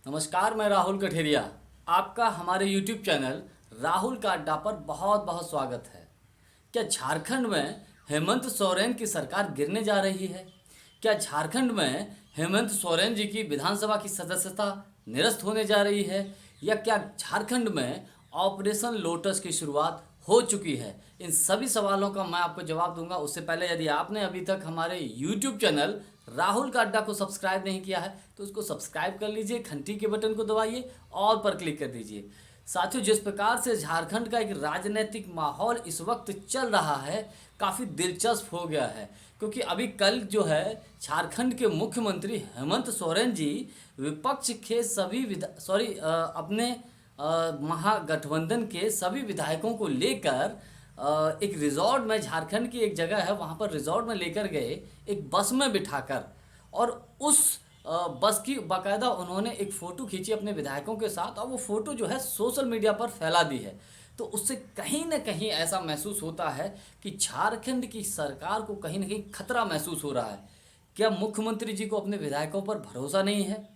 नमस्कार, मैं राहुल कठेरिया। आपका हमारे YouTube चैनल राहुल का अड्डा पर बहुत बहुत स्वागत है। क्या झारखंड में हेमंत सोरेन की सरकार गिरने जा रही है? क्या झारखंड में हेमंत सोरेन जी की विधानसभा की सदस्यता निरस्त होने जा रही है? या क्या झारखंड में ऑपरेशन लोटस की शुरुआत हो चुकी है? इन सभी सवालों का मैं आपको जवाब दूंगा। उससे पहले यदि आपने अभी तक हमारे YouTube चैनल राहुल का अड्डा को सब्सक्राइब नहीं किया है तो उसको सब्सक्राइब कर लीजिए, घंटी के बटन को दबाइए, ऑल पर क्लिक कर दीजिए। साथियों, जिस प्रकार से झारखंड का एक राजनीतिक माहौल इस वक्त चल रहा है, काफ़ी दिलचस्प हो गया है। क्योंकि अभी कल जो है झारखंड के मुख्यमंत्री हेमंत सोरेन जी विपक्ष के सभी अपने महागठबंधन के सभी विधायकों को लेकर एक रिजॉर्ट में, झारखंड की एक जगह है वहाँ पर रिजॉर्ट में लेकर गए, एक बस में बिठाकर। और उस बस की बाकायदा उन्होंने एक फ़ोटो खींची अपने विधायकों के साथ, और वो फ़ोटो जो है सोशल मीडिया पर फैला दी है। तो उससे कहीं ना कहीं ऐसा महसूस होता है कि झारखंड की सरकार को कहीं ना कहीं खतरा महसूस हो रहा है। क्या मुख्यमंत्री जी को अपने विधायकों पर भरोसा नहीं है?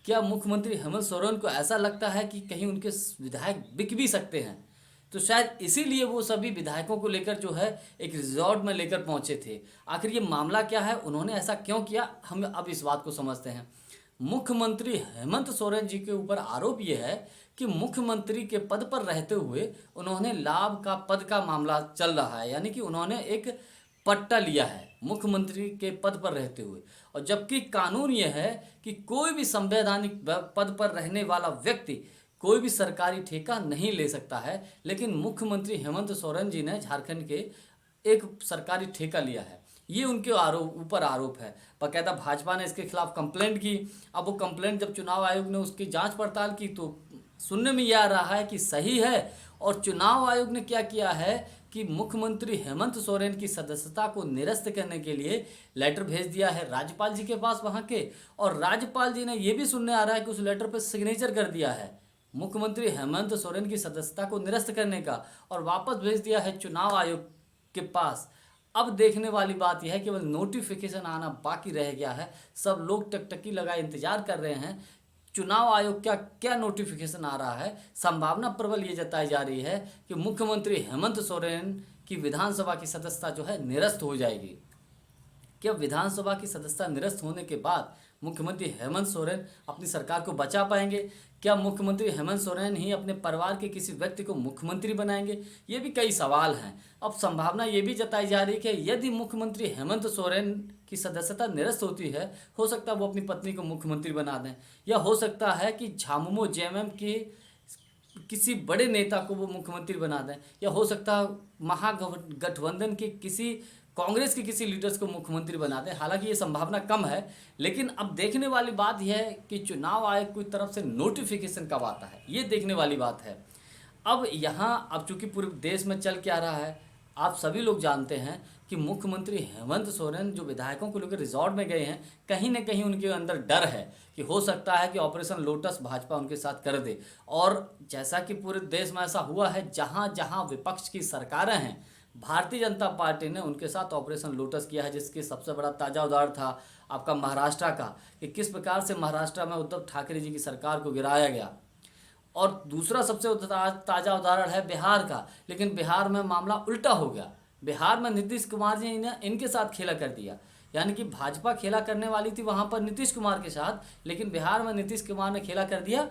क्या मुख्यमंत्री हेमंत सोरेन को ऐसा लगता है कि कहीं उनके विधायक बिक भी सकते हैं? तो शायद इसीलिए वो सभी विधायकों को लेकर जो है एक रिजॉर्ट में लेकर पहुंचे थे। आखिर ये मामला क्या है, उन्होंने ऐसा क्यों किया, हम अब इस बात को समझते हैं। मुख्यमंत्री हेमंत सोरेन जी के ऊपर आरोप ये है कि मुख्यमंत्री के पद पर रहते हुए उन्होंने लाभ का पद का मामला चल रहा है, यानी कि उन्होंने एक पट्टा लिया है मुख्यमंत्री के पद पर रहते हुए। और जबकि कानून यह है कि कोई भी संवैधानिक पद पर रहने वाला व्यक्ति कोई भी सरकारी ठेका नहीं ले सकता है, लेकिन मुख्यमंत्री हेमंत सोरेन जी ने झारखंड के एक सरकारी ठेका लिया है। ये उनके ऊपर आरोप है। बाकायदा भाजपा ने इसके खिलाफ कंप्लेंट की। अब वो कंप्लेंट जब चुनाव आयोग ने उसकी जांच पड़ताल की तो सुनने में यह आ रहा है कि सही है। और चुनाव आयोग ने क्या किया है कि मुख्यमंत्री हेमंत सोरेन की सदस्यता को निरस्त करने के लिए लेटर भेज दिया है राज्यपाल जी के पास वहाँ के। और राज्यपाल जी ने यह भी सुनने आ रहा है कि उस लेटर पर सिग्नेचर कर दिया है मुख्यमंत्री हेमंत सोरेन की सदस्यता को निरस्त करने का, और वापस भेज दिया है चुनाव आयोग के पास। अब देखने वाली बात यह है केवल नोटिफिकेशन आना बाकी रह गया है। सब लोग टकटकी लगाए इंतजार कर रहे हैं चुनाव आयोग क्या क्या नोटिफिकेशन आ रहा है। संभावना प्रबल ये जताई जा रही है कि मुख्यमंत्री हेमंत सोरेन की विधानसभा की सदस्यता जो है निरस्त हो जाएगी। क्या विधानसभा की सदस्यता निरस्त होने के बाद मुख्यमंत्री हेमंत सोरेन अपनी सरकार को बचा पाएंगे? क्या मुख्यमंत्री हेमंत सोरेन ही अपने परिवार के किसी व्यक्ति को मुख्यमंत्री बनाएंगे? ये भी कई सवाल हैं। अब संभावना ये भी जताई जा रही है कि यदि मुख्यमंत्री हेमंत सोरेन की सदस्यता निरस्त होती है, हो सकता है वो अपनी पत्नी को मुख्यमंत्री बना दें, या हो सकता है कि झामुमो जेएमएम की किसी बड़े नेता को वो मुख्यमंत्री बना दें, या हो सकता है महागठबंधन के किसी कांग्रेस के किसी लीडर्स को मुख्यमंत्री बना दें। हालांकि ये संभावना कम है, लेकिन अब देखने वाली बात यह है कि चुनाव आयोग की तरफ से नोटिफिकेशन कब आता है, ये देखने वाली बात है। अब यहाँ अब चूंकि पूरे देश में चल क्या रहा है, आप सभी लोग जानते हैं कि मुख्यमंत्री हेमंत सोरेन जो विधायकों को लेकर रिजॉर्ट में गए हैं, कहीं ना कहीं उनके अंदर डर है कि हो सकता है कि ऑपरेशन लोटस भाजपा उनके साथ कर दे। और जैसा कि पूरे देश में ऐसा हुआ है, जहाँ जहाँ विपक्ष की सरकारें हैं, भारतीय जनता पार्टी ने उनके साथ ऑपरेशन लोटस किया है, जिसकी सबसे बड़ा ताज़ा उदाहरण था आपका महाराष्ट्र का, कि किस प्रकार से महाराष्ट्र में उद्धव ठाकरे जी की सरकार को गिराया गया। और दूसरा सबसे ताज़ा उदाहरण है बिहार का, लेकिन बिहार में मामला उल्टा हो गया। बिहार में नीतीश कुमार जी ने इनके साथ खेला कर दिया, यानी कि भाजपा खेला करने वाली थी वहाँ पर नीतीश कुमार के साथ, लेकिन बिहार में नीतीश कुमार ने खेला कर दिया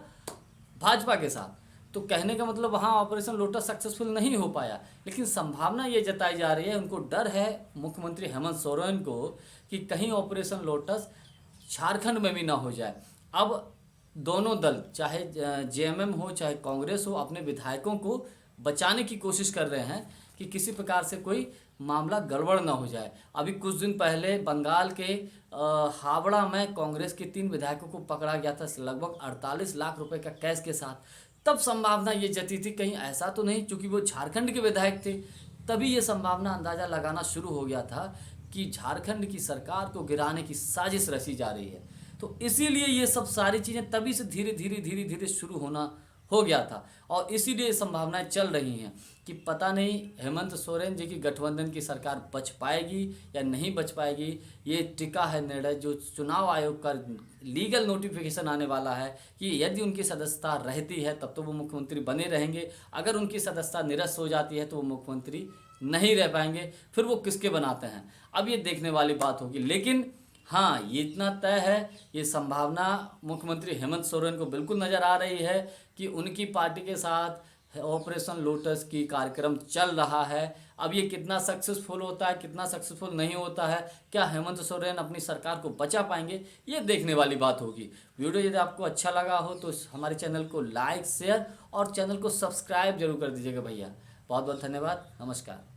भाजपा के साथ। तो कहने का मतलब वहाँ ऑपरेशन लोटस सक्सेसफुल नहीं हो पाया। लेकिन संभावना ये जताई जा रही है, उनको डर है मुख्यमंत्री हेमंत सोरेन को कि कहीं ऑपरेशन लोटस झारखंड में भी ना हो जाए। अब दोनों दल, चाहे जेएमएम हो चाहे कांग्रेस हो, अपने विधायकों को बचाने की कोशिश कर रहे हैं कि किसी प्रकार से कोई मामला गड़बड़ ना हो जाए। अभी कुछ दिन पहले बंगाल के हावड़ा में कांग्रेस के 3 विधायकों को पकड़ा गया था लगभग 48 लाख रुपए का कैश के साथ। तब संभावना ये जती थी कहीं ऐसा तो नहीं, चूँकि वो झारखंड के विधायक थे, तभी ये संभावना अंदाज़ा लगाना शुरू हो गया था कि झारखंड की सरकार को गिराने की साजिश रची जा रही है। तो इसीलिए ये सब सारी चीज़ें तभी से धीरे धीरे शुरू होना हो गया था। और इसीलिए संभावनाएं चल रही हैं कि पता नहीं हेमंत सोरेन जी की गठबंधन की सरकार बच पाएगी या नहीं बच पाएगी। ये टिका है निर्णय जो चुनाव आयोग का लीगल नोटिफिकेशन आने वाला है कि यदि उनकी सदस्यता रहती है तब तो वो मुख्यमंत्री बने रहेंगे, अगर उनकी सदस्यता निरस्त हो जाती है तो वो मुख्यमंत्री नहीं रह पाएंगे। फिर वो किसके बनाते हैं, अब ये देखने वाली बात होगी। लेकिन हाँ, ये इतना तय है, ये संभावना मुख्यमंत्री हेमंत सोरेन को बिल्कुल नज़र आ रही है कि उनकी पार्टी के साथ ऑपरेशन लोटस की कार्यक्रम चल रहा है। अब ये कितना सक्सेसफुल होता है, कितना सक्सेसफुल नहीं होता है, क्या हेमंत सोरेन अपनी सरकार को बचा पाएंगे, ये देखने वाली बात होगी। वीडियो यदि आपको अच्छा लगा हो तो हमारे चैनल को लाइक, शेयर और चैनल को सब्सक्राइब जरूर कर दीजिएगा भैया। बहुत बहुत धन्यवाद, नमस्कार।